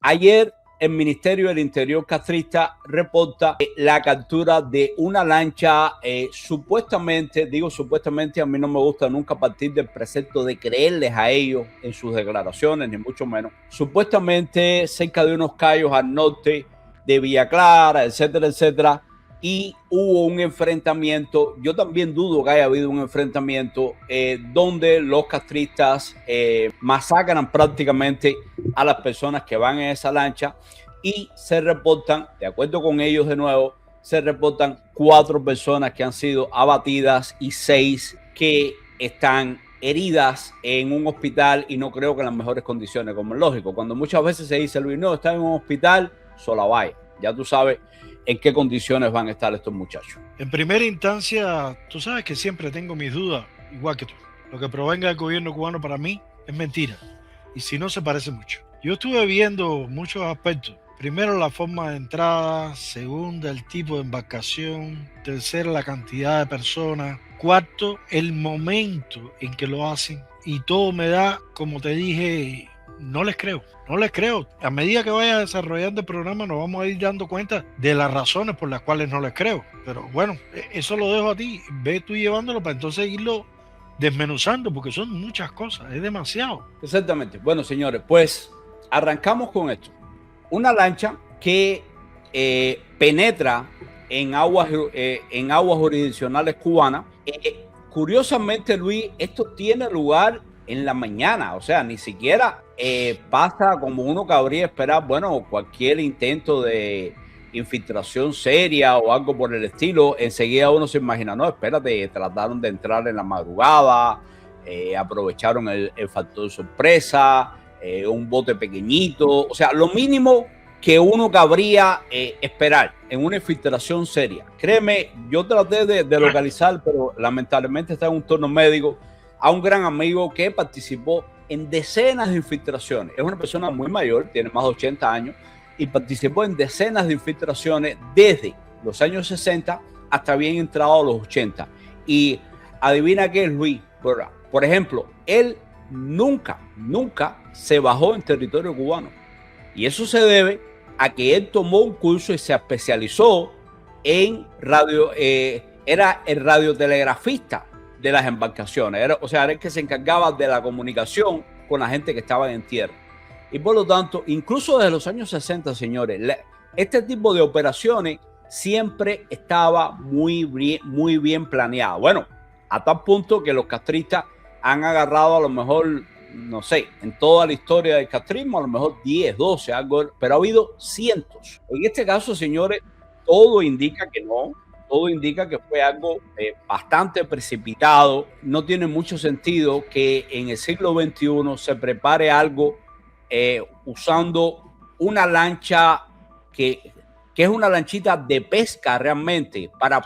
Ayer el Ministerio del Interior castrista reporta la captura de una lancha supuestamente, digo supuestamente, a mí no me gusta nunca partir del precepto de creerles a ellos en sus declaraciones, ni mucho menos, supuestamente cerca de unos cayos al norte de Villa Clara, etcétera, etcétera, y hubo un enfrentamiento. Yo también dudo que haya habido un enfrentamiento donde los castristas masacran prácticamente a las personas que van en esa lancha, y se reportan, de acuerdo con ellos de nuevo, se reportan 4 personas que han sido abatidas y 6 que están heridas en un hospital, y no creo que en las mejores condiciones, como es lógico. Cuando muchas veces se dice, Luis, no, está en un hospital, sola vaya. Ya tú sabes en qué condiciones van a estar estos muchachos. En primera instancia, tú sabes que siempre tengo mis dudas, igual que tú. Lo que provenga del gobierno cubano para mí es mentira. Y si no, se parece mucho. Yo estuve viendo muchos aspectos. Primero, la forma de entrada. Segunda, el tipo de embarcación. Tercera, la cantidad de personas. Cuarto, el momento en que lo hacen. Y todo me da, como te dije, no les creo. No les creo. A medida que vaya desarrollando el programa nos vamos a ir dando cuenta de las razones por las cuales no les creo. Pero bueno, eso lo dejo a ti. Ve tú llevándolo para entonces irlo desmenuzando, porque son muchas cosas. Es demasiado. Exactamente. Bueno, señores, pues arrancamos con esto. Una lancha que penetra en aguas jurisdiccionales cubanas. Curiosamente, Luis, esto tiene lugar en la mañana, o sea, ni siquiera pasa como uno cabría esperar, bueno, cualquier intento de infiltración seria o algo por el estilo. Enseguida uno se imagina, no, espérate, trataron de entrar en la madrugada, aprovecharon el factor sorpresa, un bote pequeñito, o sea, lo mínimo que uno cabría esperar en una infiltración seria. Créeme, yo traté de localizar, pero lamentablemente está en un turno médico, a un gran amigo que participó en decenas de infiltraciones. Es una persona muy mayor, tiene más de 80 años, y participó en decenas de infiltraciones desde los años 60 hasta bien entrado a los 80. Y adivina qué es, Luis. Por ejemplo, él nunca se bajó en territorio cubano. Y eso se debe a que él tomó un curso y se especializó en radio, era el radiotelegrafista de las embarcaciones. Era el que se encargaba de la comunicación con la gente que estaba en tierra. Y por lo tanto, incluso desde los años 60, señores, este tipo de operaciones siempre estaba muy bien planeado. Bueno, a tal punto que los castristas han agarrado a lo mejor, no sé, en toda la historia del castrismo, a lo mejor 10, 12, algo, pero ha habido cientos. En este caso, señores, todo indica que no. Todo indica que fue algo bastante precipitado. No tiene mucho sentido que en el siglo XXI se prepare algo usando una lancha que es una lanchita de pesca realmente, para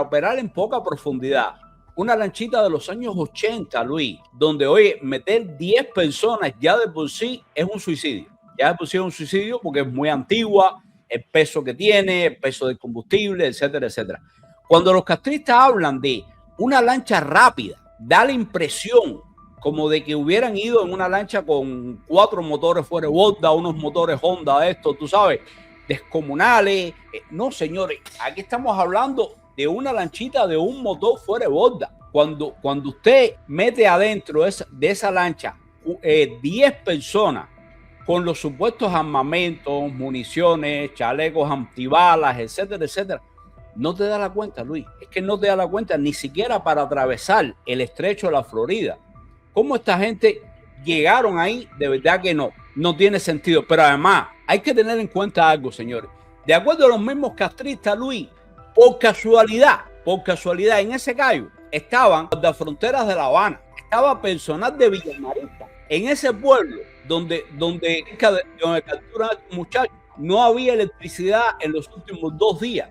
operar en poca profundidad. Una lanchita de los años 80, Luis, donde hoy meter 10 personas ya de por sí es un suicidio. Ya de por sí es un suicidio porque es muy antigua, el peso que tiene, el peso del combustible, etcétera, etcétera. Cuando los castristas hablan de una lancha rápida, da la impresión como de que hubieran ido en una lancha con 4 motores fuera de borda, unos motores Honda, esto, tú sabes, descomunales. No, señores, aquí estamos hablando de una lanchita de un motor fuera de borda. Cuando usted mete adentro de esa lancha 10 personas con los supuestos armamentos, municiones, chalecos antibalas, etcétera, etcétera, no te da la cuenta, Luis. Es que no te da la cuenta ni siquiera para atravesar el estrecho de la Florida. ¿Cómo esta gente llegaron ahí? De verdad que no tiene sentido. Pero además hay que tener en cuenta algo, señores. De acuerdo a los mismos castristas, Luis, por casualidad, en ese callo estaban las fronteras de La Habana, estaba personal de Villamarita. En ese pueblo donde capturan a estos muchachos, no había electricidad en los últimos 2 días.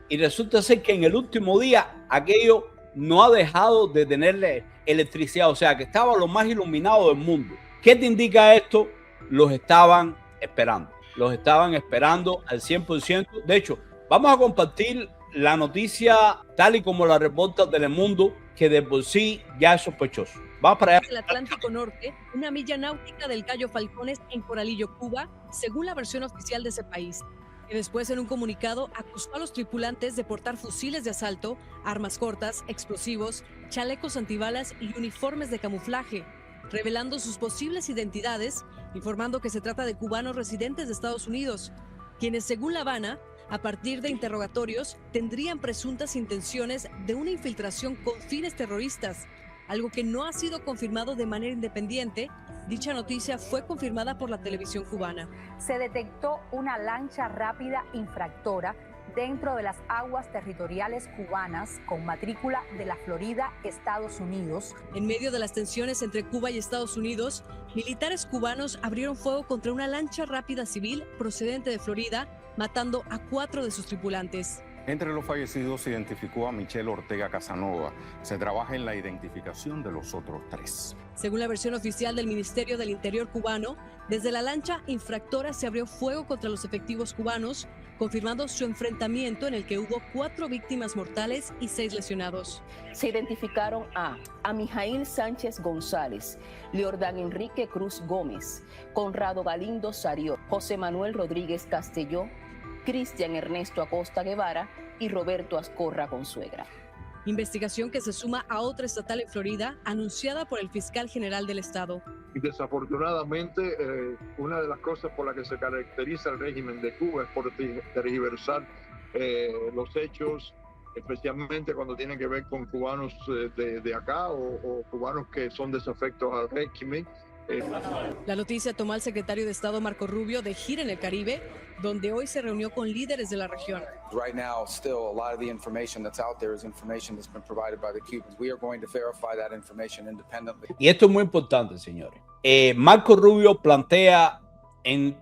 Y resulta ser que en el último día aquello no ha dejado de tener electricidad. O sea, que estaba lo más iluminado del mundo. ¿Qué te indica esto? Los estaban esperando. Los estaban esperando al 100%. De hecho, vamos a compartir la noticia tal y como la reporta Telemundo, que de por sí ya es sospechoso. Vamos para allá. El Atlántico Norte, una milla náutica del Cayo Falcones en Coralillo, Cuba, según la versión oficial de ese país, que después en un comunicado acusó a los tripulantes de portar fusiles de asalto, armas cortas, explosivos, chalecos antibalas y uniformes de camuflaje, revelando sus posibles identidades, informando que se trata de cubanos residentes de Estados Unidos, quienes según La Habana, a partir de interrogatorios, tendrían presuntas intenciones de una infiltración con fines terroristas, algo que no ha sido confirmado de manera independiente. Dicha noticia fue confirmada por la televisión cubana. Se detectó una lancha rápida infractora dentro de las aguas territoriales cubanas con matrícula de la Florida, Estados Unidos. En medio de las tensiones entre Cuba y Estados Unidos, militares cubanos abrieron fuego contra una lancha rápida civil procedente de Florida, matando a 4 de sus tripulantes. Entre los fallecidos se identificó a Michelle Ortega Casanova. Se trabaja en la identificación de los otros 3. Según la versión oficial del Ministerio del Interior cubano, desde la lancha infractora se abrió fuego contra los efectivos cubanos, confirmando su enfrentamiento en el que hubo 4 víctimas mortales y 6 lesionados. Se identificaron a Mijail Sánchez González, Leordán Enrique Cruz Gómez, Conrado Galindo Sarió, José Manuel Rodríguez Castelló, Cristian Ernesto Acosta Guevara y Roberto Ascorra Consuegra. Investigación que se suma a otra estatal en Florida, anunciada por el fiscal general del estado. Y desafortunadamente, una de las cosas por las que se caracteriza el régimen de Cuba es por tergiversar los hechos, especialmente cuando tienen que ver con cubanos de acá o cubanos que son desafectos al régimen. La noticia tomó al secretario de Estado Marco Rubio de gira en el Caribe, donde hoy se reunió con líderes de la región. Right now, still a lot of the information that's out there is information that's been provided by the Cubans. We are going to verify that information independently. Y esto es muy importante, señores. Marco Rubio plantea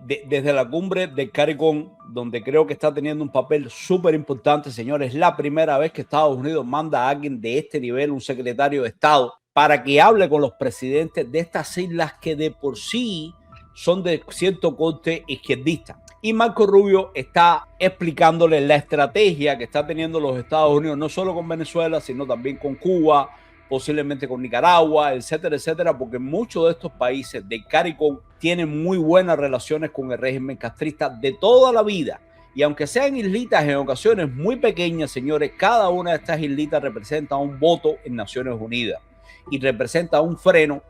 desde la cumbre del CARICOM, donde creo que está teniendo un papel súper importante, señores. Es la primera vez que Estados Unidos manda a alguien de este nivel, un secretario de Estado, para que hable con los presidentes de estas islas que de por sí son de cierto corte izquierdista. Y Marco Rubio está explicándole la estrategia que está teniendo los Estados Unidos, no solo con Venezuela, sino también con Cuba, posiblemente con Nicaragua, etcétera, etcétera, porque muchos de estos países del CARICOM tienen muy buenas relaciones con el régimen castrista de toda la vida. Y aunque sean islitas en ocasiones muy pequeñas, señores, cada una de estas islitas representa un voto en Naciones Unidas y representa un freno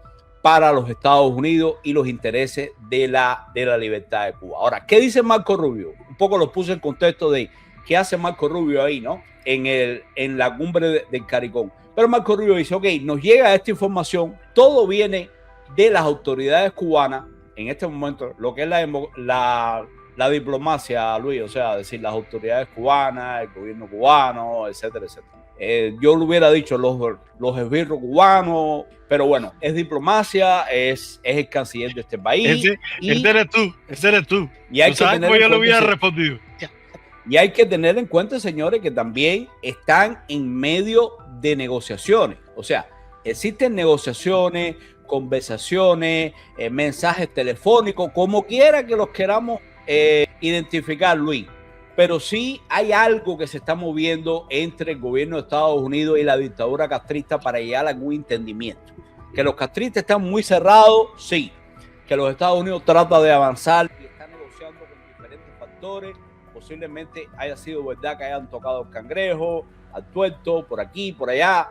para los Estados Unidos y los intereses de la libertad de Cuba. Ahora, ¿qué dice Marco Rubio? Un poco lo puse en contexto de qué hace Marco Rubio ahí, ¿no? En la cumbre del CARICOM. Pero Marco Rubio dice, ok, nos llega esta información, todo viene de las autoridades cubanas, en este momento, lo que es la diplomacia, Luis, o sea, decir, las autoridades cubanas, el gobierno cubano, etcétera, etcétera. Yo lo hubiera dicho los esbirros cubanos, pero bueno, es diplomacia, es el canciller de este país. Ese eres tú. Y hay que tener yo lo hubiera respondido. Y hay que tener en cuenta, señores, que también están en medio de negociaciones. O sea, existen negociaciones, conversaciones, mensajes telefónicos, como quiera que los queramos identificar, Luis. Pero sí hay algo que se está moviendo entre el gobierno de Estados Unidos y la dictadura castrista para llegar a algún entendimiento. Que los castristas están muy cerrados, sí. Que los Estados Unidos tratan de avanzar y están negociando con diferentes factores. Posiblemente haya sido verdad que hayan tocado el cangrejo, al tuerto, por aquí, por allá,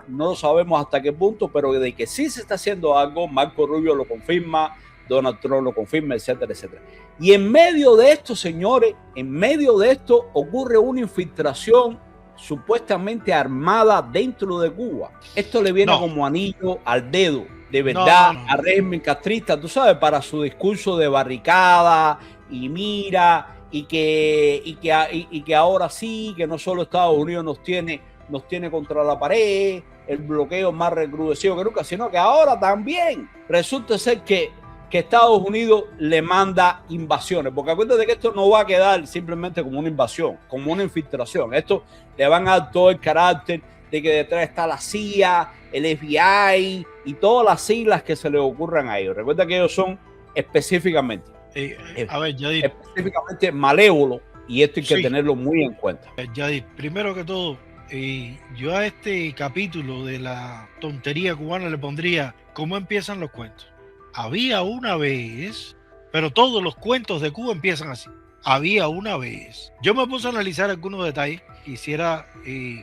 no lo sabemos hasta qué punto, pero de que sí se está haciendo algo, Marco Rubio lo confirma, Donald Trump lo confirma, etcétera, etcétera. Y en medio de esto, señores, en medio de esto ocurre una infiltración supuestamente armada dentro de Cuba. Esto le viene como anillo al dedo, de verdad, al régimen castrista, tú sabes, para su discurso de barricada y mira, y que ahora sí, que no solo Estados Unidos nos tiene contra la pared, el bloqueo más recrudecido que nunca, sino que ahora también resulta ser que Estados Unidos le manda invasiones, porque acuérdate que esto no va a quedar simplemente como una invasión, como una infiltración. Esto le van a dar todo el carácter de que detrás está la CIA, el FBI y todas las siglas que se le ocurran a ellos. Recuerda que ellos son específicamente Yadir, específicamente malévolos y esto hay que tenerlo muy en cuenta. Yadir, primero que todo, yo a este capítulo de la tontería cubana le pondría ¿cómo empiezan los cuentos? Había una vez, pero todos los cuentos de Cuba empiezan así. Había una vez. Yo me puse a analizar algunos detalles, quisiera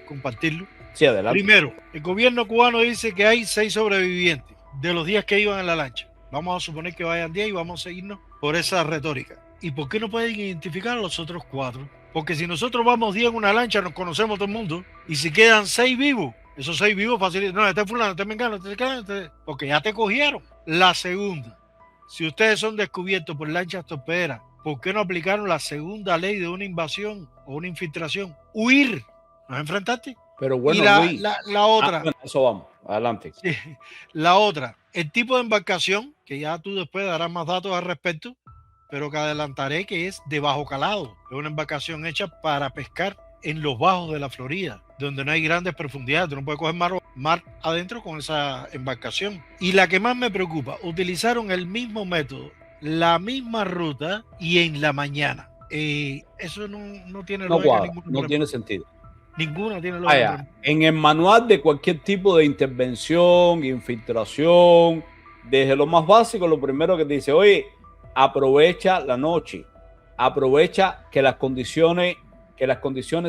compartirlo. Sí, adelante. Primero, el gobierno cubano dice que hay 6 sobrevivientes de los días que iban en la lancha. Vamos a suponer que vayan 10 y vamos a seguirnos por esa retórica. ¿Y por qué no pueden identificar a los otros 4? Porque si nosotros vamos 10 en una lancha, nos conocemos todo el mundo. Y si quedan 6 vivos, esos 6 vivos facilitan. No, este fulano, este mengano, porque ya te cogieron. La segunda, si ustedes son descubiertos por lanchas torpederas, ¿por qué no aplicaron la segunda ley de una invasión o una infiltración? Huir. ¿Nos enfrentaste? Pero bueno, y Luis, la otra. bueno, eso vamos, adelante. Sí, la otra, el tipo de embarcación, que ya tú después darás más datos al respecto, pero que adelantaré que es de bajo calado. Es una embarcación hecha para pescar en los bajos de la Florida, donde no hay grandes profundidades. Tú no puedes coger mar adentro con esa embarcación. Y la que más me preocupa, utilizaron el mismo método, la misma ruta y en la mañana. Eso no tiene No lógica. cuadra, no tiene sentido. Ninguna tiene lógica. En el manual de cualquier tipo de intervención, infiltración, desde lo más básico, lo primero que te dice, oye, aprovecha la noche, aprovecha que las condiciones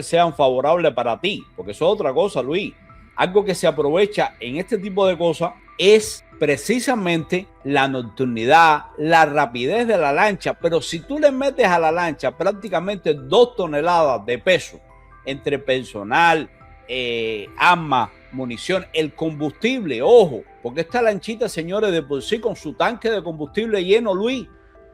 sean favorables para ti, porque eso es otra cosa, Luis. Algo que se aprovecha en este tipo de cosas es precisamente la nocturnidad, la rapidez de la lancha, pero si tú le metes a la lancha prácticamente 2 toneladas de peso entre personal, armas, munición, el combustible, ojo, porque esta lanchita, señores, de por sí con su tanque de combustible lleno, Luis,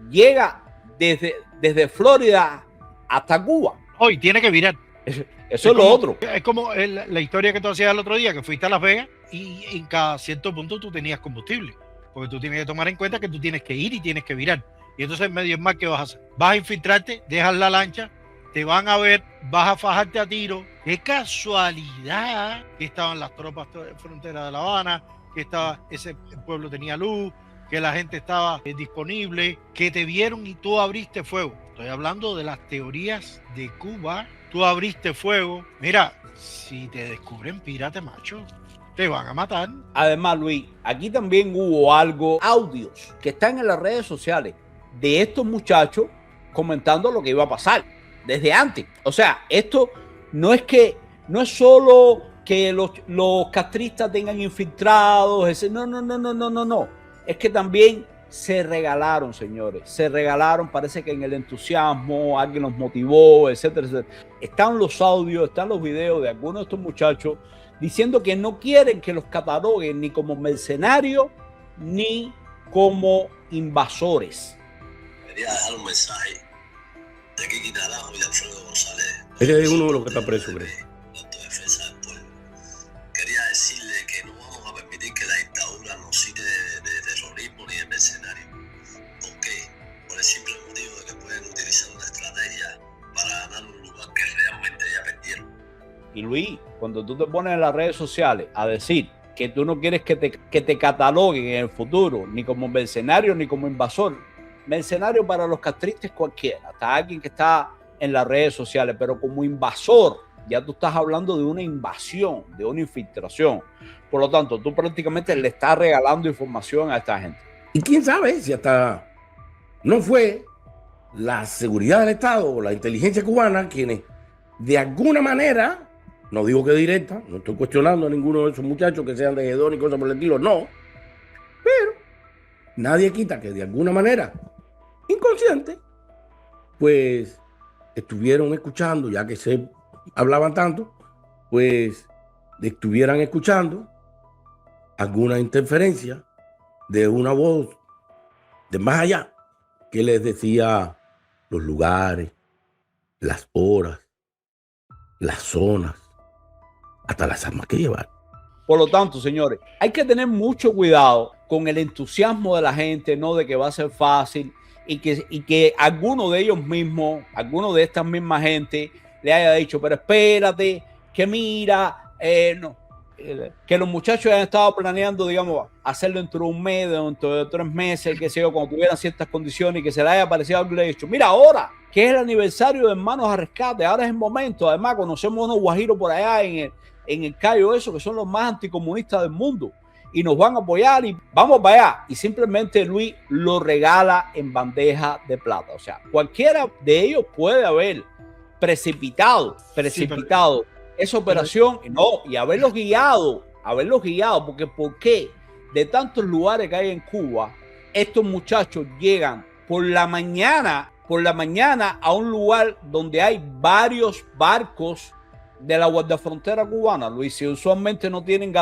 llega desde Florida hasta Cuba. Hoy tiene que virar. Eso es lo otro. Es como la historia que tú hacías el otro día, que fuiste a Las Vegas y en cada cierto punto tú tenías combustible. Porque tú tienes que tomar en cuenta que tú tienes que ir y tienes que virar. Y entonces en medio del mar, ¿qué vas a hacer? Vas a infiltrarte, dejas la lancha, te van a ver, vas a fajarte a tiro. Qué casualidad que estaban las tropas de frontera de La Habana, que ese pueblo tenía luz, que la gente estaba disponible, que te vieron y tú abriste fuego. Estoy hablando de las teorías de Cuba. Tú abriste fuego. Mira, si te descubren pirata, macho, te van a matar. Además, Luis, aquí también hubo audios que están en las redes sociales de estos muchachos comentando lo que iba a pasar desde antes. O sea, esto no es solo que los castristas tengan infiltrados, no. Es que también se regalaron, señores, parece que en el entusiasmo alguien los motivó, etcétera, etcétera. Están los audios, están los videos de algunos de estos muchachos diciendo que no quieren que los cataloguen ni como mercenarios ni como invasores. Quería dejar un mensaje de Kiki Naranjo y de Alfredo González. Ese es uno de los que está preso, creo. Autodefensa del pueblo. Quería decirle que no vamos a permitir que la dictadura nos cite de terrorismo ni de mercenario. ¿Por qué? Por el simple motivo de que pueden utilizar una estrategia para ganar un lugar que realmente ya perdieron. Y Luis, cuando tú te pones en las redes sociales a decir que tú no quieres que te cataloguen en el futuro ni como mercenario ni como invasor, mercenario para los castristas cualquiera, hasta alguien que está en las redes sociales, pero como invasor, ya tú estás hablando de una invasión, de una infiltración. Por lo tanto, tú prácticamente le estás regalando información a esta gente. Y quién sabe si hasta no fue la seguridad del Estado o la inteligencia cubana quienes de alguna manera, no digo que directa, no estoy cuestionando a ninguno de esos muchachos que sean de Gedón y cosas por el estilo, no, pero nadie quita que de alguna manera inconsciente, pues estuvieron escuchando, ya que se hablaban tanto, pues estuvieran escuchando alguna interferencia de una voz de más allá que les decía los lugares, las horas, las zonas, hasta las armas que llevar. Por lo tanto, señores, hay que tener mucho cuidado con el entusiasmo de la gente, no de que va a ser fácil y que alguno de ellos mismos, alguno de estas mismas gente le haya dicho, pero espérate, que mira, no. que los muchachos han estado planeando, digamos, hacerlo dentro de un mes, dentro de 3 meses, qué sé yo, cuando tuvieran ciertas condiciones y que se le haya parecido algo y le haya dicho, mira, ahora que es el aniversario de Hermanos a Rescate, ahora es el momento, además conocemos unos guajiros por allá en el Cayo, eso, que son los más anticomunistas del mundo, y nos van a apoyar y vamos para allá. Y simplemente Luis lo regala en bandeja de plata. O sea, cualquiera de ellos puede haber precipitado esa operación, y haberlos guiado, porque ¿por qué de tantos lugares que hay en Cuba, estos muchachos llegan por la mañana a un lugar donde hay varios barcos de la guardafrontera cubana, Luis? Si usualmente no tienen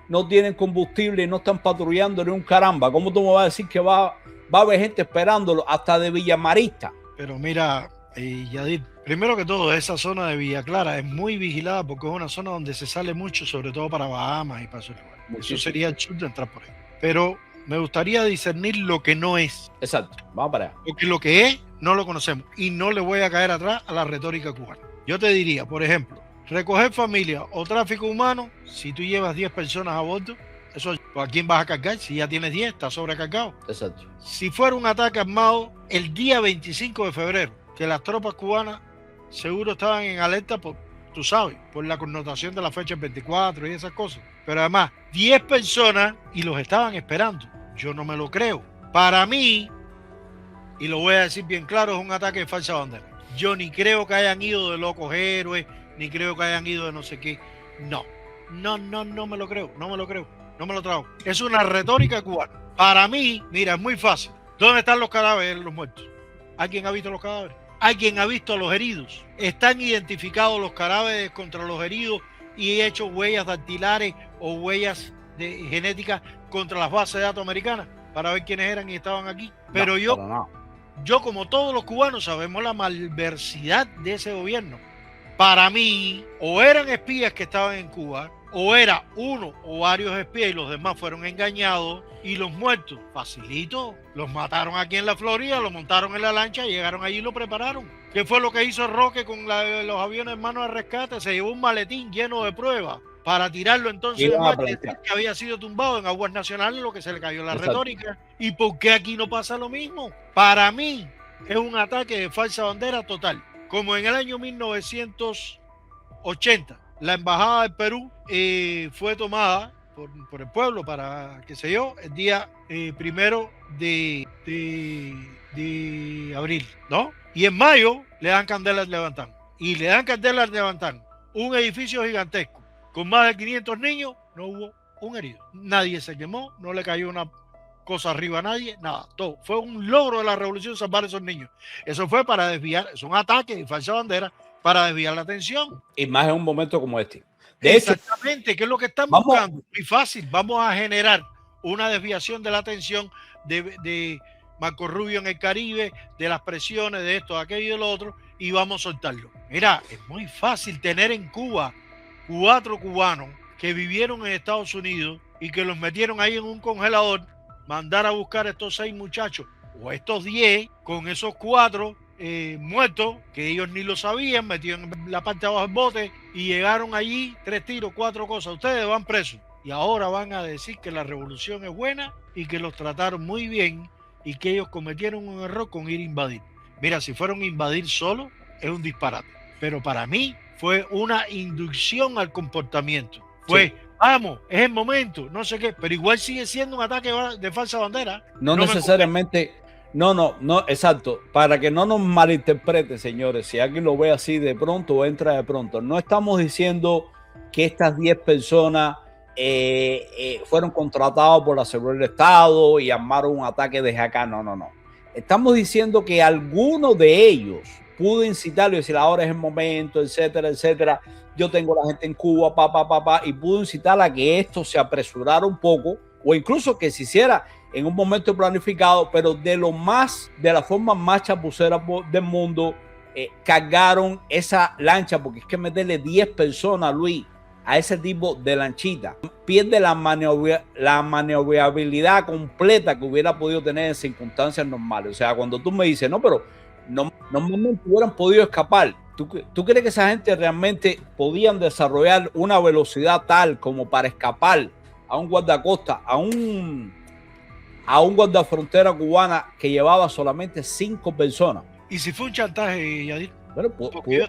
no tienen combustible y no están patrullando ni un caramba, ¿cómo tú me vas a decir que va a haber gente esperándolo hasta de Villamarista? Pero mira, Yadid, primero que todo, esa zona de Villa Clara es muy vigilada porque es una zona donde se sale mucho, sobre todo para Bahamas y para esos lugares. Eso sería el chute de entrar por ahí. Pero me gustaría discernir lo que no es. Exacto, vamos para allá. Porque lo que es, no lo conocemos. Y no le voy a caer atrás a la retórica cubana. Yo te diría, por ejemplo, recoger familia o tráfico humano, si tú llevas 10 personas a bordo, eso, ¿a quién vas a cargar? Si ya tienes 10, está sobrecargado. Exacto. Si fuera un ataque armado el día 25 de febrero, que las tropas cubanas seguro estaban en alerta por, tú sabes, por la connotación de la fecha 24 y esas cosas. Pero además, 10 personas y los estaban esperando. Yo no me lo creo. Para mí, y lo voy a decir bien claro, es un ataque de falsa bandera. Yo ni creo que hayan ido de locos héroes, ni creo que hayan ido de no sé qué. No me lo creo, no me lo trago. Es una retórica cubana. Para mí, mira, es muy fácil. ¿Dónde están los cadáveres, los muertos? ¿Alguien ha visto los cadáveres? ¿Alguien ha visto a los heridos? ¿Están identificados los cadáveres contra los heridos y hecho huellas dactilares o huellas genéticas contra las bases de datos americanas para ver quiénes eran y estaban aquí? Pero yo, como todos los cubanos, sabemos la malversidad de ese gobierno. Para mí, o eran espías que estaban en Cuba, o era uno o varios espías y los demás fueron engañados, y los muertos, facilito, los mataron aquí en la Florida, los montaron en la lancha, llegaron allí y lo prepararon. ¿Qué fue lo que hizo Roque con los aviones Hermanos de Rescate? Se llevó un maletín lleno de pruebas para tirarlo entonces que había sido tumbado en aguas nacionales, lo que se le cayó la retórica. ¿Y por qué aquí no pasa lo mismo? Para mí es un ataque de falsa bandera total. Como en el año 1980, la embajada del Perú fue tomada por el pueblo para, qué sé yo, el día 1 de abril, ¿no? Y en mayo le dan candela al Levantán. Y le dan candela al Levantán. Un edificio gigantesco con más de 500 niños, no hubo un herido. Nadie se quemó, no le cayó una cosa arriba a nadie, nada. Todo. Fue un logro de la revolución salvar a esos niños. Eso fue para desviar, es un ataque de falsa bandera para desviar la atención. Y más en un momento como este. Exactamente, ¿qué es lo que están buscando? Muy fácil, vamos a generar una desviación de la atención de Marco Rubio en el Caribe, de las presiones de esto, de aquello y de lo otro, y vamos a soltarlo. Mira, es muy fácil tener en Cuba 4 cubanos que vivieron en Estados Unidos y que los metieron ahí en un congelador, mandar a buscar a estos 6 muchachos o estos 10 con esos 4 muertos, que ellos ni lo sabían, metidos en la parte de abajo del bote y llegaron allí 3 tiros, 4 cosas. Ustedes van presos y ahora van a decir que la revolución es buena y que los trataron muy bien y que ellos cometieron un error con ir a invadir. Mira, si fueron a invadir solo, es un disparate. Pero para mí fue una inducción al comportamiento. Fue, vamos, es el momento, no sé qué, pero igual sigue siendo un ataque de falsa bandera. No necesariamente, no, exacto. Para que no nos malinterprete, señores, si alguien lo ve así de pronto o entra de pronto, no estamos diciendo que estas 10 personas fueron contratados por la seguridad del Estado y armaron un ataque desde acá. No. Estamos diciendo que alguno de ellos pudo incitarlo y decir ahora es el momento, etcétera. Yo tengo la gente en Cuba, y pudo incitar a que esto se apresurara un poco o incluso que se hiciera en un momento planificado, pero de la forma más chapucera del mundo. Cargaron esa lancha, porque es que meterle 10 personas, Luis, a ese tipo de lanchita, pierde la maniobrabilidad completa que hubiera podido tener en circunstancias normales. O sea, cuando tú me dices, no, pero normalmente hubieran podido escapar. ¿Tú crees que esa gente realmente podían desarrollar una velocidad tal como para escapar a un guardacosta, a un guardafrontera cubana que llevaba solamente 5 personas? ¿Y si fue un chantaje, Yadir? Bueno, Porque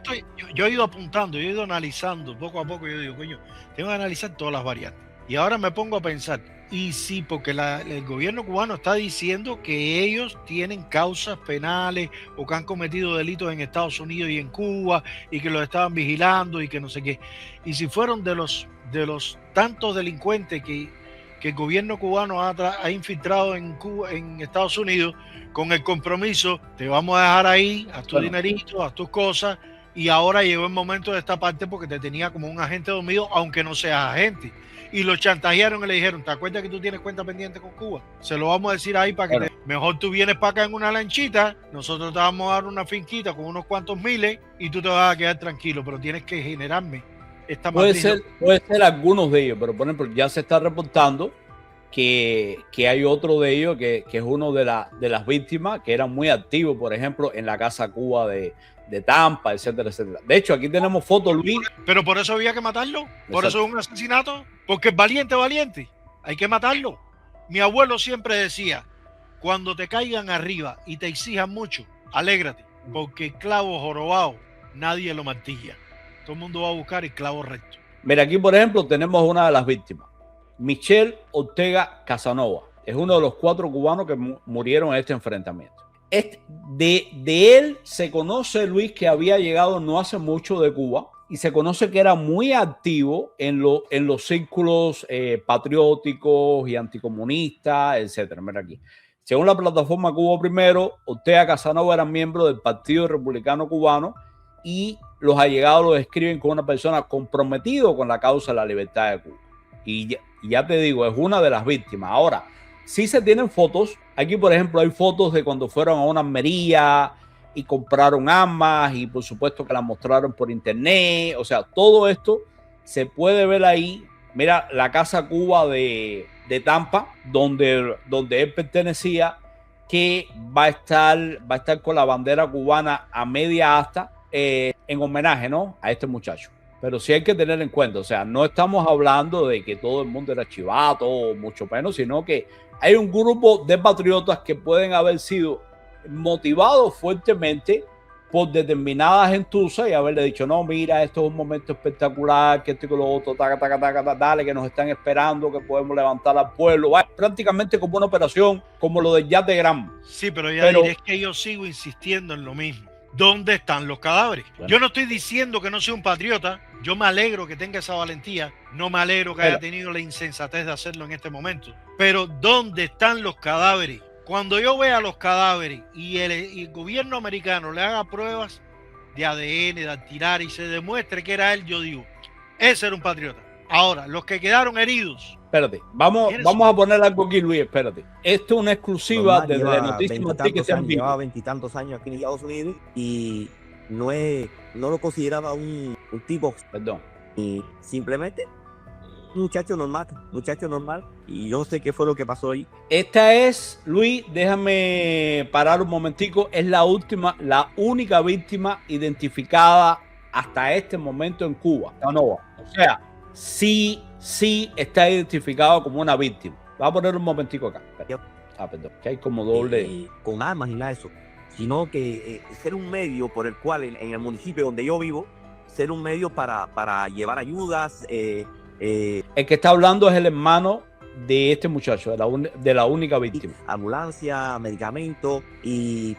yo he ido apuntando, yo he ido analizando poco a poco. Yo digo, coño, tengo que analizar todas las variantes. Y ahora me pongo a pensar, y sí, porque el gobierno cubano está diciendo que ellos tienen causas penales o que han cometido delitos en Estados Unidos y en Cuba y que los estaban vigilando y que no sé qué. Y si fueron de los tantos delincuentes que el gobierno cubano ha infiltrado en Cuba, en Estados Unidos, con el compromiso, te vamos a dejar ahí, a tu dinerito, a tus cosas, y ahora llegó el momento de esta parte porque te tenía como un agente dormido, aunque no seas agente. Y lo chantajearon y le dijeron, ¿te acuerdas que tú tienes cuenta pendiente con Cuba? Se lo vamos a decir ahí para que mejor tú vienes para acá en una lanchita, nosotros te vamos a dar una finquita con unos cuantos miles y tú te vas a quedar tranquilo, pero tienes que generarme esta matriz. Puede ser algunos de ellos, pero por ejemplo ya se está reportando que hay otro de ellos que es uno de las víctimas que eran muy activos, por ejemplo, en la Casa Cuba de Tampa, etcétera, etcétera. De hecho, aquí tenemos fotos, Luis. Pero por eso había que matarlo. Por eso es un asesinato. Porque es valiente. Hay que matarlo. Mi abuelo siempre decía, cuando te caigan arriba y te exijan mucho, alégrate. Porque el clavo jorobado nadie lo martilla. Todo el mundo va a buscar el clavo recto. Mira, aquí por ejemplo tenemos una de las víctimas. Michel Ortega Casanova. Es uno de los 4 cubanos que murieron en este enfrentamiento. De él se conoce, Luis, que había llegado no hace mucho de Cuba y se conoce que era muy activo en los círculos patrióticos y anticomunistas, etcétera. Mira aquí. Según la plataforma Cuba Primero, Ortega Casanova era miembro del Partido Republicano Cubano y los allegados lo describen como una persona comprometida con la causa de la libertad de Cuba. Y ya te digo, es una de las víctimas. Ahora, sí se tienen fotos. Aquí, por ejemplo, hay fotos de cuando fueron a una armería y compraron armas y por supuesto que las mostraron por internet. O sea, todo esto se puede ver ahí. Mira, la Casa Cuba de Tampa, donde él pertenecía, que va a estar con la bandera cubana a media asta en homenaje, ¿no?, a este muchacho. Pero sí hay que tener en cuenta, o sea, no estamos hablando de que todo el mundo era chivato o mucho menos, sino que hay un grupo de patriotas que pueden haber sido motivados fuertemente por determinadas gentuzas y haberle dicho, no, mira, esto es un momento espectacular, que esto y que lo otro, dale, que nos están esperando, que podemos levantar al pueblo. Va, prácticamente como una operación como lo del Yate Gran. Sí, pero es que yo sigo insistiendo en lo mismo. ¿Dónde están los cadáveres? Bueno. Yo no estoy diciendo que no sea un patriota. Yo me alegro que tenga esa valentía. No me alegro que haya tenido la insensatez de hacerlo en este momento. Pero ¿dónde están los cadáveres? Cuando yo vea los cadáveres y el gobierno americano le haga pruebas de ADN, de tirar y se demuestre que era él, yo digo, ese era un patriota. Ahora, los que quedaron heridos. Espérate, vamos a poner algo aquí, Luis, espérate. Esto es una exclusiva desde Noticias Martí que se han visto. Llevaba 20 y tantos años aquí en Estados Unidos y no lo consideraba un tipo. Perdón. Y simplemente un muchacho normal. Y yo sé qué fue lo que pasó ahí. Esta es, Luis, déjame parar un momentico, es la única víctima identificada hasta este momento en Cuba. O sea, sí está identificado como una víctima. Va a poner un momentico acá. Perdón, que hay como doble. Con armas ni nada de eso, sino que ser un medio por el cual en el municipio donde yo vivo, ser un medio para llevar ayudas. El que está hablando es el hermano de este muchacho, de la única víctima. Ambulancia, medicamentos,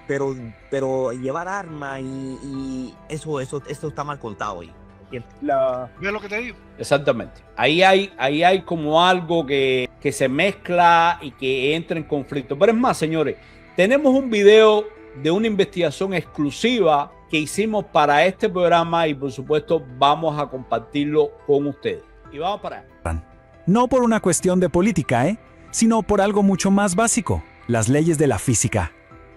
pero llevar armas y eso está mal contado ahí. ¿Ves lo que te digo? Exactamente. Ahí hay como algo que se mezcla y que entra en conflicto. Pero es más, señores, tenemos un video de una investigación exclusiva que hicimos para este programa y por supuesto vamos a compartirlo con ustedes. Y vamos para allá. No por una cuestión de política, sino por algo mucho más básico, las leyes de la física.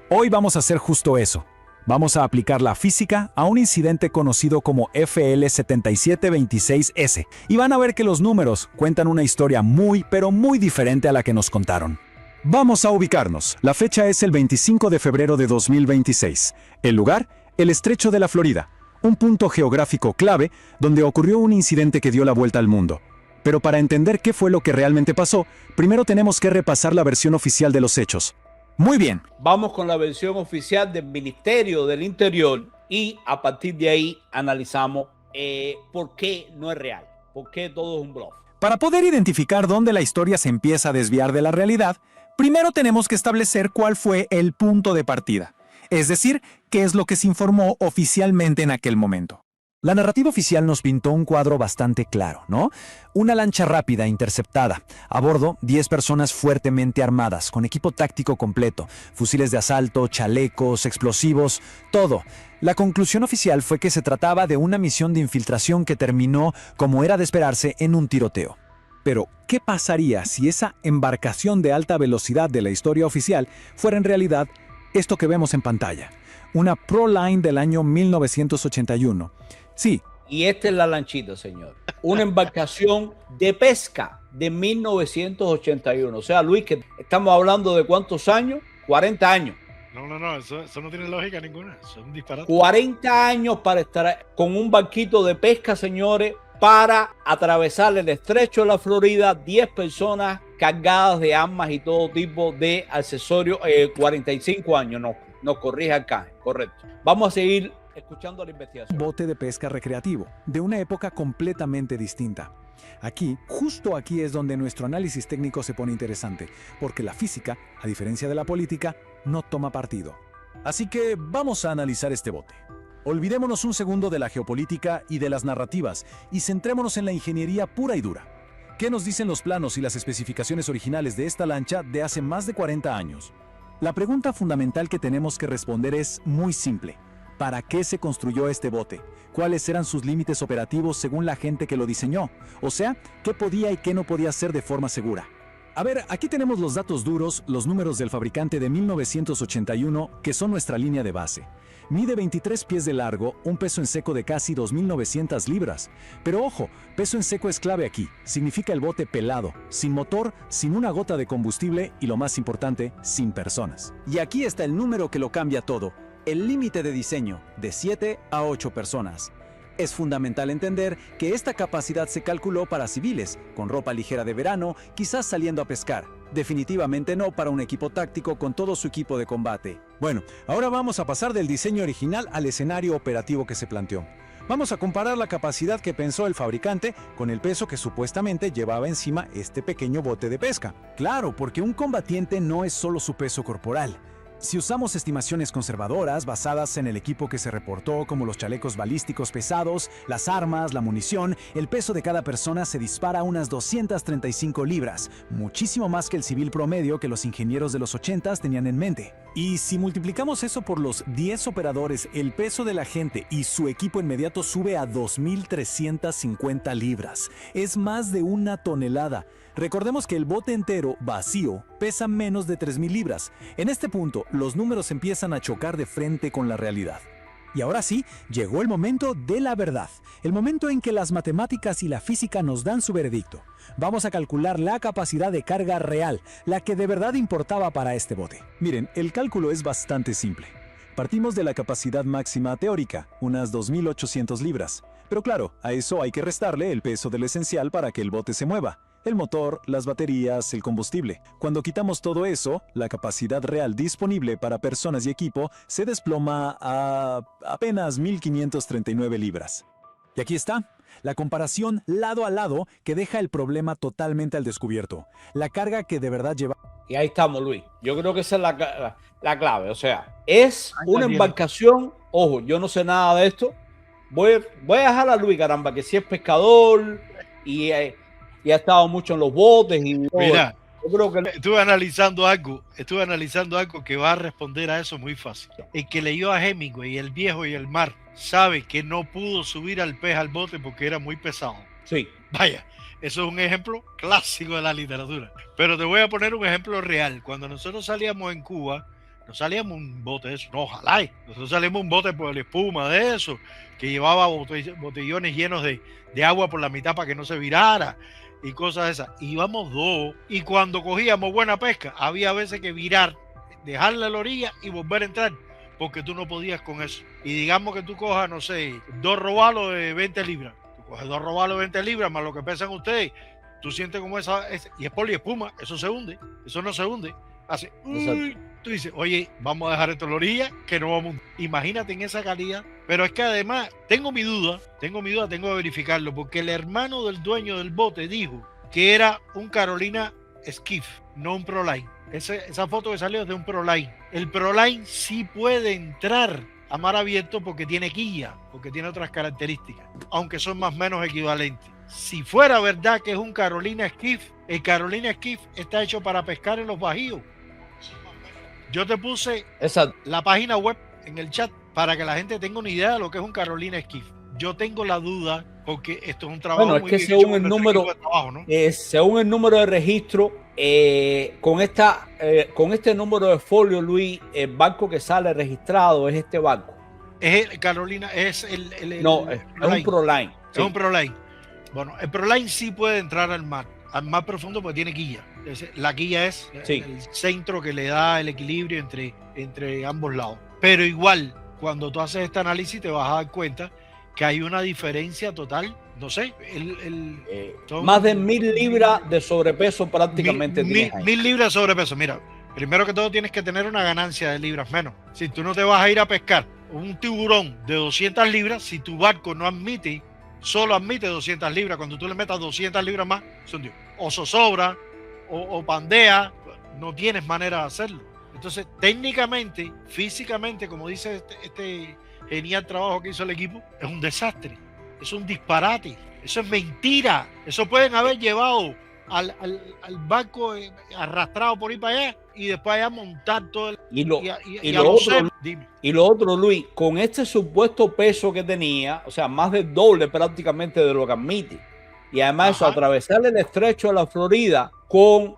Hoy vamos a hacer justo eso. Vamos a aplicar la física a un incidente conocido como FL7726S y van a ver que los números cuentan una historia muy, pero muy diferente a la que nos contaron. Vamos a ubicarnos. La fecha es el 25 de febrero de 2026. El lugar, el Estrecho de la Florida. un punto geográfico clave donde ocurrió un incidente que dio la vuelta al mundo. Pero para entender qué fue lo que realmente pasó, primero tenemos que repasar la versión oficial de los hechos. Muy bien. Vamos con la versión oficial del Ministerio del Interior y a partir de ahí analizamos por qué no es real, por qué todo es un bluff. Para poder identificar dónde la historia se empieza a desviar de la realidad, primero tenemos que establecer cuál fue el punto de partida, es decir, qué es lo que se informó oficialmente en aquel momento. La narrativa oficial nos pintó un cuadro bastante claro, ¿no? Una lancha rápida interceptada. A bordo, 10 personas fuertemente armadas, con equipo táctico completo, fusiles de asalto, chalecos, explosivos, todo. La conclusión oficial fue que se trataba de una misión de infiltración que terminó, como era de esperarse, en un tiroteo. Pero, ¿qué pasaría si esa embarcación de alta velocidad de la historia oficial fuera en realidad esto que vemos en pantalla? Una Proline del año 1981. Sí. Y esta es la lanchita, señor. Una embarcación de pesca de 1981. O sea, Luis, que estamos hablando de ¿cuántos años? 40 años. No, eso no tiene lógica ninguna. Eso es un disparate. 40 años para estar con un barquito de pesca, señores, para atravesar el estrecho de la Florida, 10 personas cargadas de armas y todo tipo de accesorios. 45 años, nos corrige acá, correcto. Vamos a seguir escuchando la investigación. Bote de pesca recreativo, de una época completamente distinta. Aquí, justo aquí es donde nuestro análisis técnico se pone interesante, porque la física, a diferencia de la política, no toma partido. Así que vamos a analizar este bote. Olvidémonos un segundo de la geopolítica y de las narrativas y centrémonos en la ingeniería pura y dura. ¿Qué nos dicen los planos y las especificaciones originales de esta lancha de hace más de 40 años? La pregunta fundamental que tenemos que responder es muy simple. ¿Para qué se construyó este bote? ¿Cuáles eran sus límites operativos según la gente que lo diseñó? O sea, ¿qué podía y qué no podía hacer de forma segura? A ver, aquí tenemos los datos duros, los números del fabricante de 1981, que son nuestra línea de base. Mide 23 pies de largo, un peso en seco de casi 2.900 libras. Pero ojo, peso en seco es clave aquí. Significa el bote pelado, sin motor, sin una gota de combustible y lo más importante, sin personas. Y aquí está el número que lo cambia todo. El límite de diseño, de 7 a 8 personas. Es fundamental entender que esta capacidad se calculó para civiles, con ropa ligera de verano, quizás saliendo a pescar. Definitivamente no para un equipo táctico con todo su equipo de combate. Bueno, ahora vamos a pasar del diseño original al escenario operativo que se planteó. Vamos a comparar la capacidad que pensó el fabricante con el peso que supuestamente llevaba encima este pequeño bote de pesca. Claro, porque un combatiente no es solo su peso corporal. Si usamos estimaciones conservadoras basadas en el equipo que se reportó, como los chalecos balísticos pesados, las armas, la munición, el peso de cada persona se dispara a unas 235 libras, muchísimo más que el civil promedio que los ingenieros de los 80s tenían en mente. Y si multiplicamos eso por los 10 operadores, el peso de la gente y su equipo inmediato sube a 2.350 libras. Es más de una tonelada. Recordemos que el bote entero, vacío, pesa menos de 3.000 libras. En este punto, los números empiezan a chocar de frente con la realidad. Y ahora sí, llegó el momento de la verdad. El momento en que las matemáticas y la física nos dan su veredicto. Vamos a calcular la capacidad de carga real, la que de verdad importaba para este bote. Miren, el cálculo es bastante simple. Partimos de la capacidad máxima teórica, unas 2.800 libras. Pero claro, a eso hay que restarle el peso del esencial para que el bote se mueva. El motor, las baterías, el combustible. Cuando quitamos todo eso, la capacidad real disponible para personas y equipo se desploma a apenas 1.539 libras. Y aquí está, la comparación lado a lado que deja el problema totalmente al descubierto. La carga que de verdad lleva... Y ahí estamos, Luis. Yo creo que esa es la clave. O sea, es una embarcación. Ojo, yo no sé nada de esto. Voy a dejar a Luis, caramba, que si es pescador y ha estado mucho en los botes. Y mira, yo creo que estuve analizando algo que va a responder a eso muy fácil. El que leyó a Hemingway, El viejo y el mar, sabe que no pudo subir al pez al bote porque era muy pesado. Sí. Vaya, eso es un ejemplo clásico de la literatura. Pero te voy a poner un ejemplo real. Cuando nosotros salíamos en Cuba, no salíamos un bote de eso, no, ojalá. Nosotros salíamos un bote por la espuma de eso, que llevaba botellones llenos de agua por la mitad para que no se virara y cosas de esas. Íbamos dos, y cuando cogíamos buena pesca, había veces que virar, dejarla a la orilla y volver a entrar, porque tú no podías con eso. Y digamos que tú cojas, no sé, 2 robalos de 20 libras. Tú coges 2 robalos de 20 libras más lo que pesan ustedes. Tú sientes como y es poliespuma, eso se hunde, eso no se hunde. Hace, tú dices, oye, vamos a dejar esto en la orilla, que no vamos. Imagínate en esa calidad. Pero es que además, tengo mi duda, tengo que verificarlo, porque el hermano del dueño del bote dijo que era un Carolina Skiff, no un Proline. Esa foto que salió es de un Proline. El Proline sí puede entrar a mar abierto porque tiene quilla, porque tiene otras características, aunque son más o menos equivalentes. Si fuera verdad que es un Carolina Skiff, el Carolina Skiff está hecho para pescar en los bajíos. Yo te puse la página web en el chat para que la gente tenga una idea de lo que es un Carolina Skiff. Yo tengo la duda porque esto es un trabajo muy bien hecho según el número de trabajo, ¿no? Según el número de registro, con este número de folio, Luis, el barco que sale registrado es este barco. Es el Carolina, es no, es un Proline. Es un Proline. Bueno, el Proline sí puede entrar al mar profundo porque tiene quilla. La quilla es el centro que le da el equilibrio entre ambos lados. Pero igual, cuando tú haces este análisis te vas a dar cuenta que hay una diferencia total, no sé, más de 1000 libras de sobrepeso prácticamente. 1000 libras de sobrepeso. Mira, primero que todo tienes que tener una ganancia de libras menos. Si tú no te vas a ir a pescar un tiburón de 200 libras, si tu barco no admite, solo admite 200 libras, cuando tú le metas 200 libras más, o zozobra o pandea, no tienes manera de hacerlo. Entonces, técnicamente, físicamente, como dice este genial trabajo que hizo el equipo, es un desastre, es un disparate, eso es mentira. Eso pueden haber llevado al barco arrastrado por ahí para allá y después allá montar todo el... Y lo otro, Luis, con este supuesto peso que tenía, o sea, más del doble prácticamente de lo que admite, y además eso, atravesar el estrecho de la Florida con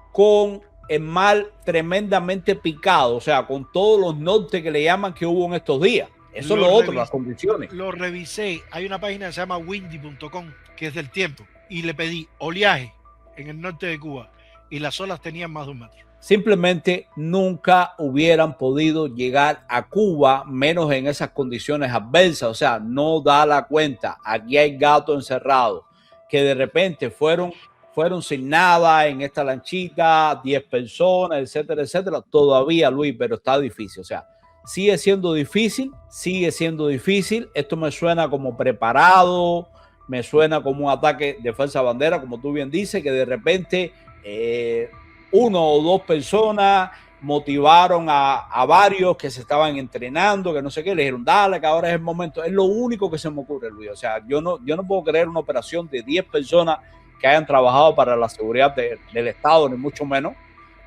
el mar tremendamente picado, o sea, con todos los nortes que le llaman que hubo en estos días. Eso es lo otro, las condiciones. Lo revisé. Hay una página que se llama windy.com, que es del tiempo, y le pedí oleaje en el norte de Cuba y las olas tenían más de 1 metro. Simplemente nunca hubieran podido llegar a Cuba, menos en esas condiciones adversas. O sea, no da la cuenta. Aquí hay gatos encerrados que de repente fueron sin nada en esta lanchita, 10 personas, etcétera, etcétera. Todavía, Luis, pero está difícil. O sea, sigue siendo difícil. Esto me suena como preparado, me suena como un ataque de falsa bandera, como tú bien dices, que de repente 1 o 2 personas motivaron a varios que se estaban entrenando, que no sé qué, le dijeron, dale, que ahora es el momento. Es lo único que se me ocurre, Luis. O sea, yo no puedo creer una operación de 10 personas que hayan trabajado para la seguridad del Estado, ni mucho menos.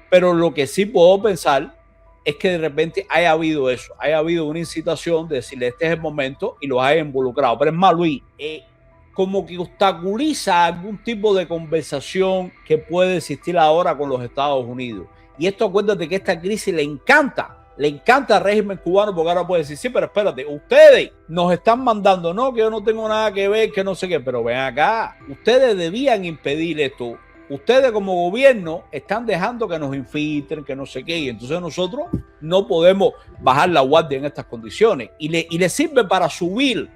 Pero lo que sí puedo pensar es que de repente haya habido eso, haya habido una incitación de decirle, este es el momento, y los haya involucrado. Pero es más, Luis, como que obstaculiza algún tipo de conversación que puede existir ahora con los Estados Unidos. Y esto, acuérdate que esta crisis le encanta al régimen cubano, porque ahora puede decir, sí, pero espérate, ustedes nos están mandando, no, que yo no tengo nada que ver, que no sé qué, pero ven acá, ustedes debían impedir esto. Ustedes como gobierno están dejando que nos infiltren, que no sé qué, y entonces nosotros no podemos bajar la guardia en estas condiciones. Y le sirve para subir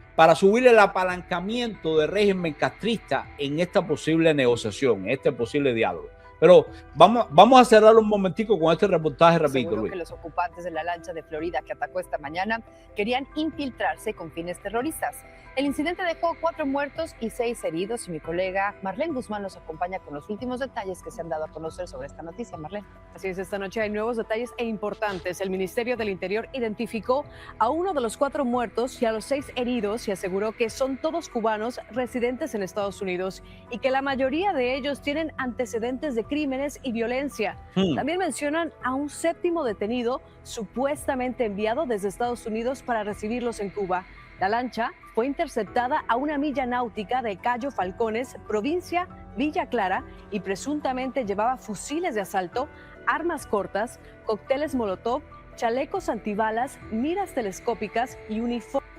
el apalancamiento del régimen castrista en esta posible negociación, en este posible diálogo. Pero vamos a cerrar un momentico con este reportaje, repito, Seguro Luis. que los ocupantes de la lancha de Florida que atacó esta mañana querían infiltrarse con fines terroristas. El incidente dejó 4 muertos y 6 heridos, y mi colega Marlene Guzmán nos acompaña con los últimos detalles que se han dado a conocer sobre esta noticia. Marlene. Así es, esta noche hay nuevos detalles e importantes. El Ministerio del Interior identificó a uno de los 4 muertos y a los 6 heridos y aseguró que son todos cubanos residentes en Estados Unidos y que la mayoría de ellos tienen antecedentes de crímenes y violencia. También mencionan a un 7º detenido supuestamente enviado desde Estados Unidos para recibirlos en Cuba. La lancha fue interceptada a 1 milla náutica de Cayo Falcones, provincia Villa Clara, y presuntamente llevaba fusiles de asalto, armas cortas, cócteles Molotov, chalecos antibalas, miras telescópicas y uniformes.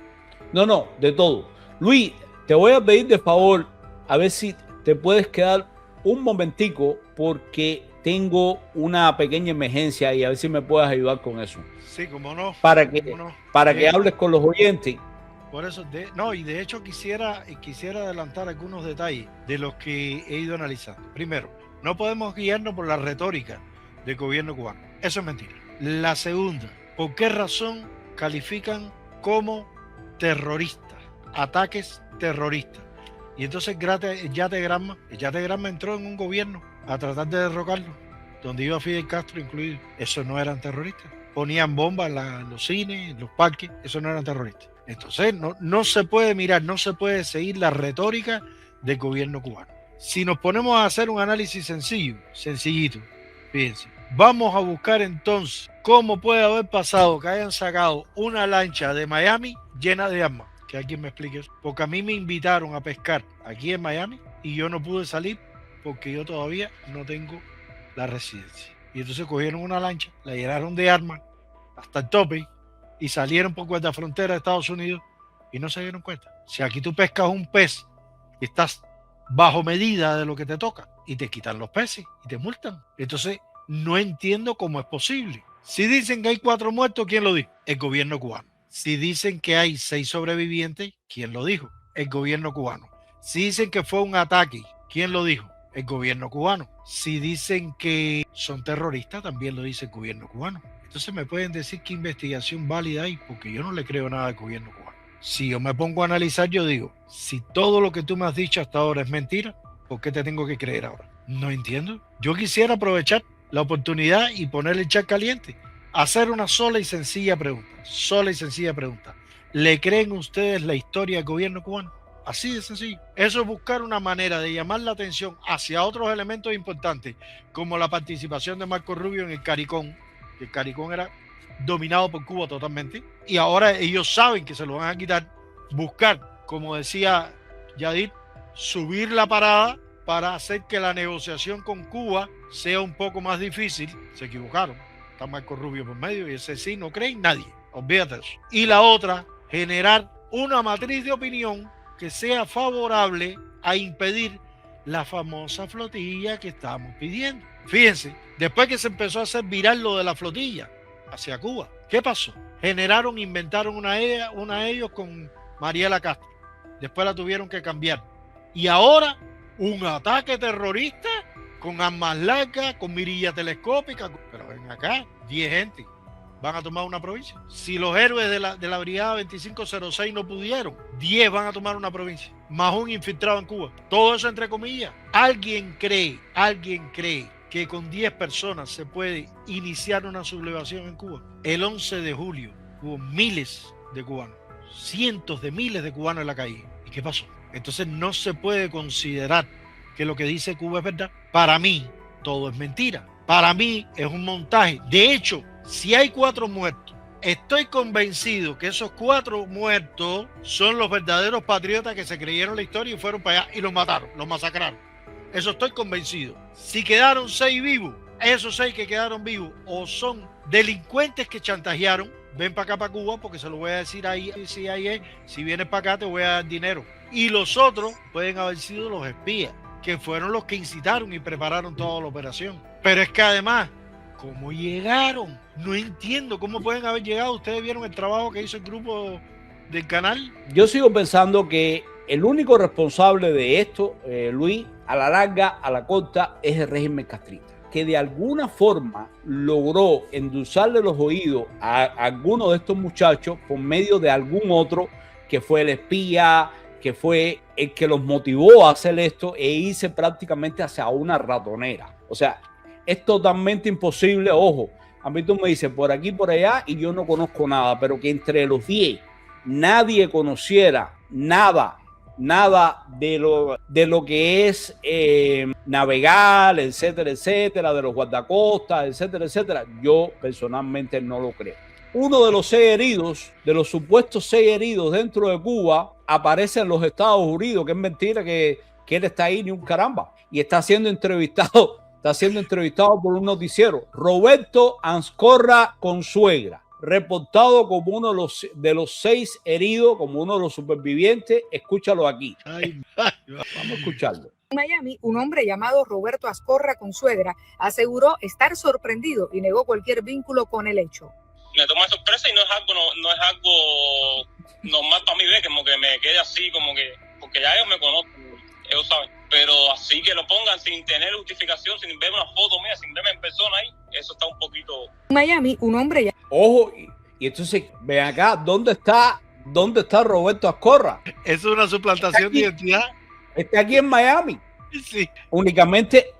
No, de todo. Luis, te voy a pedir de favor, a ver si te puedes quedar un momentico, porque tengo una pequeña emergencia y a ver si me puedes ayudar con eso. Sí, cómo no. Para que hables con los oyentes. Por eso, y de hecho quisiera adelantar algunos detalles de los que he ido analizando. Primero, no podemos guiarnos por la retórica del gobierno cubano. Eso es mentira. La segunda, ¿por qué razón califican como terroristas, ataques terroristas? Y entonces el Yate Granma entró en un gobierno a tratar de derrocarlo, donde iba Fidel Castro incluido. Esos no eran terroristas. Ponían bombas en los cines, en los parques, esos no eran terroristas. Entonces no se puede mirar, no se puede seguir la retórica del gobierno cubano. Si nos ponemos a hacer un análisis sencillito, fíjense, vamos a buscar entonces cómo puede haber pasado que hayan sacado una lancha de Miami llena de armas. Que alguien me explique eso. Porque a mí me invitaron a pescar aquí en Miami y yo no pude salir porque yo todavía no tengo la residencia. Y entonces cogieron una lancha, la llenaron de armas hasta el tope y salieron por guardafrontera de Estados Unidos y no se dieron cuenta. Si aquí tú pescas un pez y estás bajo medida de lo que te toca y te quitan los peces y te multan. Entonces no entiendo cómo es posible. Si dicen que hay 4 muertos, ¿quién lo dijo? El gobierno cubano. Si dicen que hay 6 sobrevivientes, ¿quién lo dijo? El gobierno cubano. Si dicen que fue un ataque, ¿quién lo dijo? El gobierno cubano. Si dicen que son terroristas, también lo dice el gobierno cubano. Entonces me pueden decir qué investigación válida hay, porque yo no le creo nada al gobierno cubano. Si yo me pongo a analizar, yo digo, si todo lo que tú me has dicho hasta ahora es mentira, ¿por qué te tengo que creer ahora? No entiendo. Yo quisiera aprovechar la oportunidad y ponerle el chat caliente. Hacer una sola y sencilla pregunta. ¿Le creen ustedes la historia del gobierno cubano? Así de sencillo. Eso es buscar una manera de llamar la atención hacia otros elementos importantes, como la participación de Marco Rubio en el CARICOM. El CARICOM era dominado por Cuba totalmente, y ahora ellos saben que se lo van a quitar. Buscar, como decía Yadir, subir la parada para hacer que la negociación con Cuba sea un poco más difícil. Se equivocaron. Está Marco Rubio por medio y ese sí no cree en nadie. Olvídate de eso. Y la otra, generar una matriz de opinión que sea favorable a impedir la famosa flotilla que estábamos pidiendo. Fíjense, después que se empezó a hacer viral lo de la flotilla hacia Cuba, ¿qué pasó? Inventaron una de ellos con Mariela Castro. Después la tuvieron que cambiar. Y ahora, un ataque terrorista con armas largas, con mirilla telescópica. Pero ven acá, 10 gente van a tomar una provincia. Si los héroes de la brigada 2506 no pudieron, 10 van a tomar una provincia, más un infiltrado en Cuba. Todo eso entre comillas. ¿Alguien cree que con 10 personas se puede iniciar una sublevación en Cuba? El 11 de julio hubo miles de cubanos, cientos de miles de cubanos en la calle. ¿Y qué pasó? Entonces no se puede considerar que lo que dice Cuba es verdad. Para mí, todo es mentira. Para mí es un montaje. De hecho, si hay 4 muertos, estoy convencido que esos 4 muertos son los verdaderos patriotas que se creyeron la historia y fueron para allá y los mataron, los masacraron. Eso estoy convencido. Si quedaron 6 vivos, esos 6 que quedaron vivos o son delincuentes que chantajearon, ven para acá, para Cuba, porque se lo voy a decir ahí, si vienes para acá te voy a dar dinero. Y los otros pueden haber sido los espías, que fueron los que incitaron y prepararon toda la operación. Pero es que además, ¿cómo llegaron? No entiendo cómo pueden haber llegado. Ustedes vieron el trabajo que hizo el grupo del canal. Yo sigo pensando que el único responsable de esto, Luis, a la larga, a la corta, es el régimen castrista, que de alguna forma logró endulzarle los oídos a algunos de estos muchachos por medio de algún otro que fue el espía, que fue el que los motivó a hacer esto e irse prácticamente hacia una ratonera. O sea, es totalmente imposible. Ojo, a mí tú me dices por aquí, por allá, y yo no conozco nada, pero que entre los 10 nadie conociera nada de lo que es navegar, etcétera, de los guardacostas, etcétera, yo personalmente no lo creo. Uno de los 6 heridos, de los supuestos 6 heridos dentro de Cuba, aparece en los Estados Unidos, que es mentira que él está ahí ni un caramba, y está siendo entrevistado por un noticiero. Roberto Anscorra Consuegra, reportado como uno de los 6 heridos, como uno de los supervivientes. Escúchalo aquí. Vamos a escucharlo. En Miami, un hombre llamado Roberto Ascorra Consuegra aseguró estar sorprendido y negó cualquier vínculo con el hecho. Me toma de sorpresa y no es algo normal para mí, ver, como que me quede así, como que, porque ya ellos me conocen, ellos saben, pero así que lo pongan sin tener justificación, sin ver una foto mía, sin verme en persona ahí, eso está un poquito... En Miami, un hombre... Ojo, y entonces, ven acá, ¿dónde está Roberto Ascorra? Es una suplantación de identidad. Está aquí en Miami. Sí. Únicamente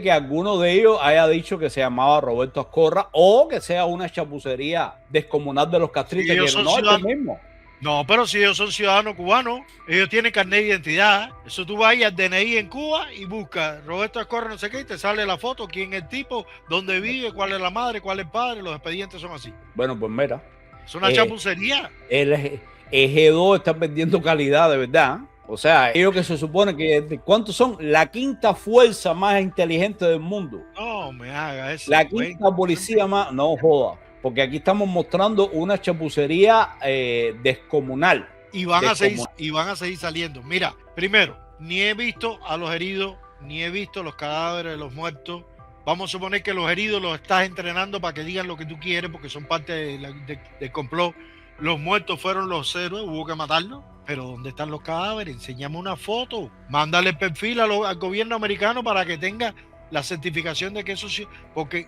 que alguno de ellos haya dicho que se llamaba Roberto Ascorra o que sea una chapucería descomunal de los castrites, que no es lo mismo. No, pero si ellos son ciudadanos cubanos, ellos tienen carnet de identidad. Eso tú vas al DNI en Cuba y buscas Roberto Ascorra no sé qué y te sale la foto, quién es el tipo, dónde vive, cuál es la madre, cuál es el padre, los expedientes son así. Bueno, pues mira. Es una chapucería. El G2 está perdiendo calidad de verdad. O sea, ellos que se supone que ¿cuántos son? La quinta fuerza más inteligente del mundo. No me haga eso. La quinta policía más, no joda. Porque aquí estamos mostrando una chapucería descomunal. Y van a seguir saliendo. Mira, primero, ni he visto a los heridos, ni he visto los cadáveres de los muertos. Vamos a suponer que los heridos los estás entrenando para que digan lo que tú quieres, porque son parte del complot. Los muertos fueron los héroes, hubo que matarlos. Pero ¿dónde están los cadáveres? Enséñame una foto. Mándale el perfil al gobierno americano para que tenga la certificación de que eso sí, porque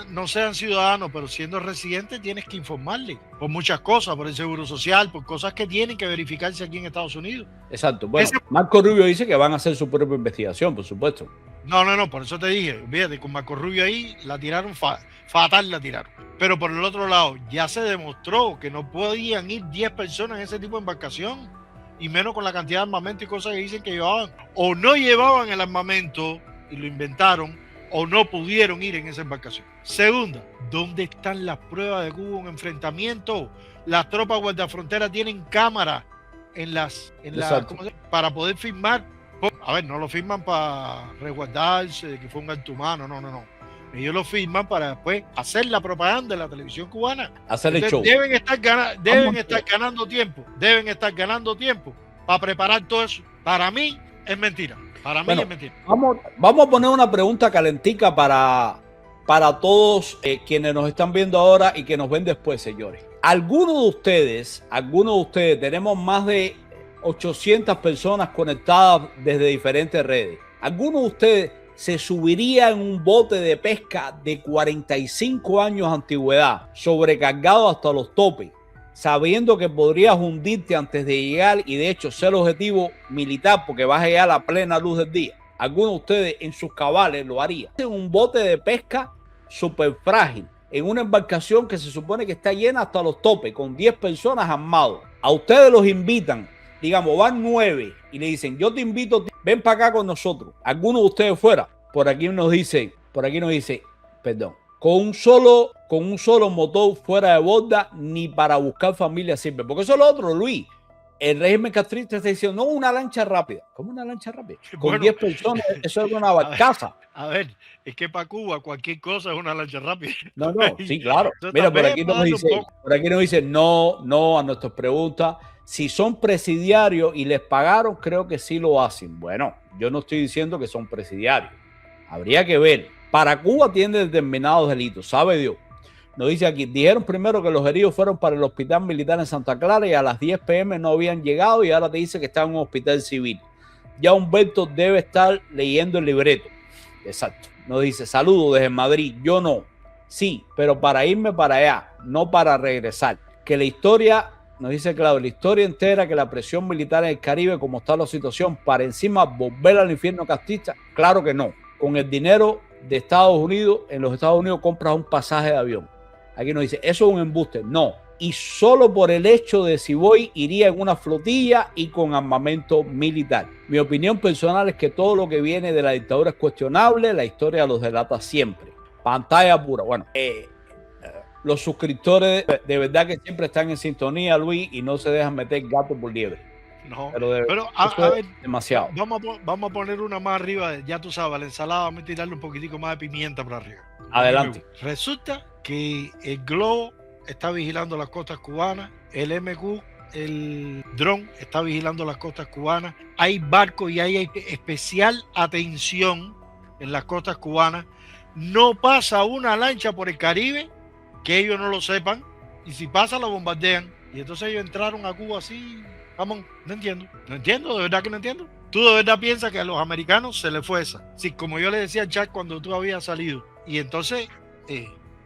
no sean ciudadanos, pero siendo residentes tienes que informarle por muchas cosas, por el seguro social, por cosas que tienen que verificarse aquí en Estados Unidos. Exacto. Bueno, Marco Rubio dice que van a hacer su propia investigación, por supuesto. No, por eso te dije, fíjate, con Marco Rubio ahí la tiraron fatal, la tiraron. Pero por el otro lado, ya se demostró que no podían ir 10 personas en ese tipo de embarcación, y menos con la cantidad de armamento y cosas que dicen que llevaban. O no llevaban el armamento y lo inventaron, o no pudieron ir en esa embarcación. Segunda, ¿dónde están las pruebas de que hubo un enfrentamiento? Las tropas guardafronteras tienen cámaras para poder firmar. A ver, no lo firman para resguardarse, que fue un acto humano, no. Ellos lo firman para después hacer la propaganda de la televisión cubana. Hacer el show. Deben estar ganando tiempo para preparar todo eso. Para mí es mentira. Es mentira. Vamos a poner una pregunta calentica para todos quienes nos están viendo ahora y que nos ven después, señores. ¿Alguno de ustedes, tenemos más de 800 personas conectadas desde diferentes redes? ¿Alguno de ustedes se subiría en un bote de pesca de 45 años de antigüedad, sobrecargado hasta los topes, sabiendo que podrías hundirte antes de llegar y de hecho ser objetivo militar porque vas a llegar a la plena luz del día? ¿Alguno de ustedes en sus cabales lo haría? En un bote de pesca súper frágil, en una embarcación que se supone que está llena hasta los topes, con 10 personas armados. A ustedes los invitan, digamos, van 9 y le dicen, yo te invito, ven para acá con nosotros. ¿Alguno de ustedes fuera? Por aquí nos dice, perdón, con un solo motor fuera de borda, ni para buscar familia sirve. Porque eso es lo otro, Luis. El régimen castrista está diciendo, no, una lancha rápida. ¿Cómo una lancha rápida? Con 10 personas, eso es una barcaza. A ver, es que para Cuba cualquier cosa es una lancha rápida. No, sí, claro. Mira, por aquí nos dice, no a nuestras preguntas. Si son presidiarios y les pagaron, creo que sí lo hacen. Bueno, yo no estoy diciendo que son presidiarios. Habría que ver. Para Cuba tiene determinados delitos, sabe Dios. Nos dice aquí, dijeron primero que los heridos fueron para el hospital militar en Santa Clara y a las 10 p.m. no habían llegado y ahora te dice que está en un hospital civil. Ya Humberto debe estar leyendo el libreto. Exacto. Nos dice, saludos desde Madrid. Yo no. Sí, pero para irme para allá, no para regresar. Que la historia, nos dice claro, la historia entera, que la presión militar en el Caribe, como está la situación, para encima volver al infierno castrista, claro que no. Con el dinero de Estados Unidos, en los Estados Unidos compras un pasaje de avión. Aquí nos dice, eso es un embuste. No. Y solo por el hecho de si voy, iría en una flotilla y con armamento militar. Mi opinión personal es que todo lo que viene de la dictadura es cuestionable. La historia los delata siempre. Pantalla pura. Bueno, los suscriptores de verdad que siempre están en sintonía, Luis, y no se dejan meter gato por liebre. No, pero a ver, demasiado. Vamos a poner una más arriba, ya tú sabes, la ensalada, vamos a tirarle un poquitico más de pimienta por arriba. Adelante. Resulta que el Globo está vigilando las costas cubanas, el MQ el dron está vigilando las costas cubanas. Hay barcos y hay especial atención en las costas cubanas. No pasa una lancha por el Caribe que ellos no lo sepan, y si pasa la bombardean. Y entonces ellos entraron a Cuba así. Vamos, no entiendo, de verdad que no entiendo. ¿Tú de verdad piensas que a los americanos se les fue esa? Sí, como yo le decía a Jack cuando tú habías salido. Y entonces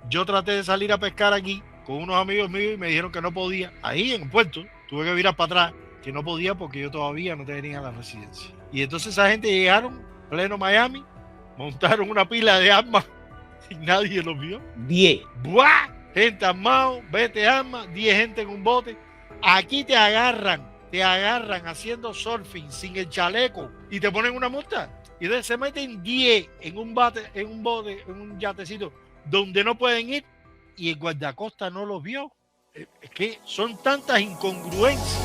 yo traté de salir a pescar aquí con unos amigos míos y me dijeron que no podía. Ahí en el puerto tuve que virar para atrás, que no podía porque yo todavía no tenía la residencia. Y entonces esa gente llegaron, pleno Miami, montaron una pila de armas y nadie los vio. 10. ¡Buah! Gente armado, vete armas, 10 gente en un bote. Aquí te agarran haciendo surfing sin el chaleco y te ponen una multa. Y entonces se meten 10 en un bote, en un yatecito donde no pueden ir y el guardacosta no los vio. Es que son tantas incongruencias